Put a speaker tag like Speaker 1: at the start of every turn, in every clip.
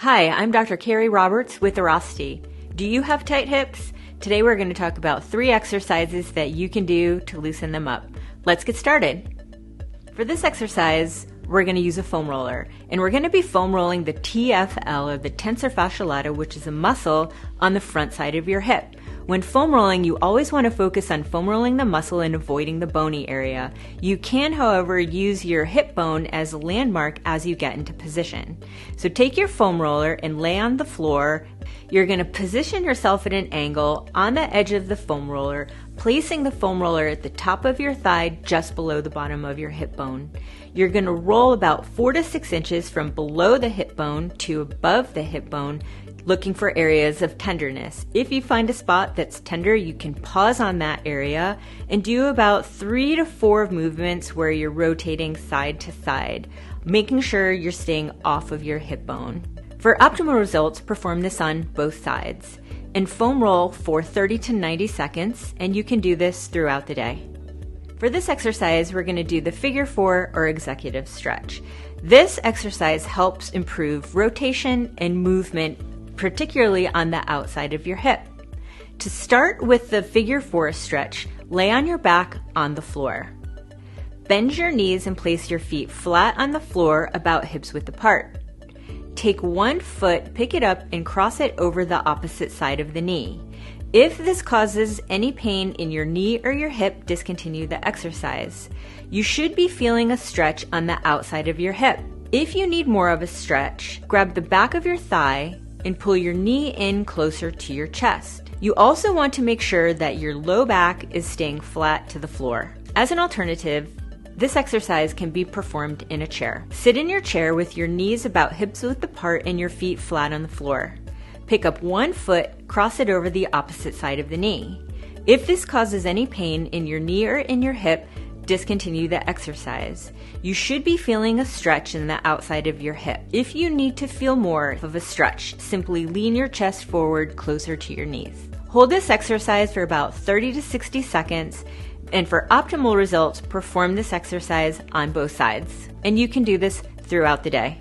Speaker 1: Hi, I'm Dr. Carrie Roberts with Airrosti. Do you have tight hips? Today we're going to talk about 3 exercises that you can do to loosen them up. Let's get started. For this exercise, we're going to use a foam roller, and we're going to be foam rolling the TFL, or the tensor fasciae lata, which is a muscle on the front side of your hip. When foam rolling, you always want to focus on foam rolling the muscle and avoiding the bony area. You can, however, use your hip bone as a landmark as you get into position. So take your foam roller and lay on the floor. You're going to position yourself at an angle on the edge of the foam roller, placing the foam roller at the top of your thigh just below the bottom of your hip bone. You're going to roll about 4 to 6 inches from below the hip bone to above the hip bone, looking for areas of tenderness. If you find a spot that's tender, you can pause on that area and do about 3 to 4 movements where you're rotating side to side, making sure you're staying off of your hip bone. For optimal results, perform this on both sides and foam roll for 30 to 90 seconds, and you can do this throughout the day. For this exercise, we're going to do the figure 4 or executive stretch. This exercise helps improve rotation and movement, particularly on the outside of your hip. To start with the figure 4 stretch, lay on your back on the floor. Bend your knees and place your feet flat on the floor about hips width apart. Take one foot, pick it up, and cross it over the opposite side of the knee. If this causes any pain in your knee or your hip, discontinue the exercise. You should be feeling a stretch on the outside of your hip. If you need more of a stretch, grab the back of your thigh and pull your knee in closer to your chest. You also want to make sure that your low back is staying flat to the floor. As an alternative, this exercise can be performed in a chair. Sit in your chair with your knees about hips width apart and your feet flat on the floor. Pick up one foot, cross it over the opposite side of the knee. If this causes any pain in your knee or in your hip, discontinue the exercise. You should be feeling a stretch in the outside of your hip. If you need to feel more of a stretch, simply lean your chest forward closer to your knees. Hold this exercise for about 30 to 60 seconds, and for optimal results, perform this exercise on both sides. And you can do this throughout the day.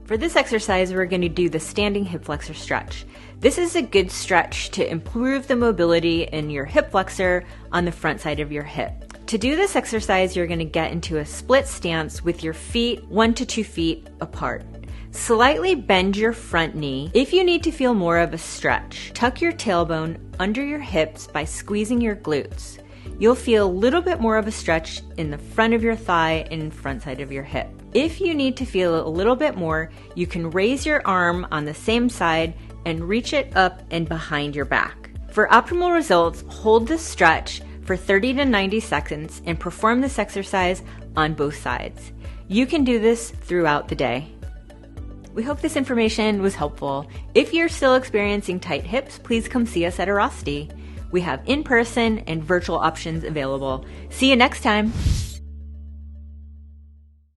Speaker 1: For this exercise, we're going to do the standing hip flexor stretch. This is a good stretch to improve the mobility in your hip flexor on the front side of your hip. To do this exercise, you're going to get into a split stance with your feet 1 to 2 feet apart. Slightly bend your front knee. If you need to feel more of a stretch, tuck your tailbone under your hips by squeezing your glutes. You'll feel a little bit more of a stretch in the front of your thigh and front side of your hip. If you need to feel a little bit more, you can raise your arm on the same side and reach it up and behind your back. For optimal results, hold this stretch for 30 to 90 seconds and perform this exercise on both sides. You can do this throughout the day. We hope this information was helpful. If you're still experiencing tight hips, please come see us at Airrosti. We have in-person and virtual options available. See you next time.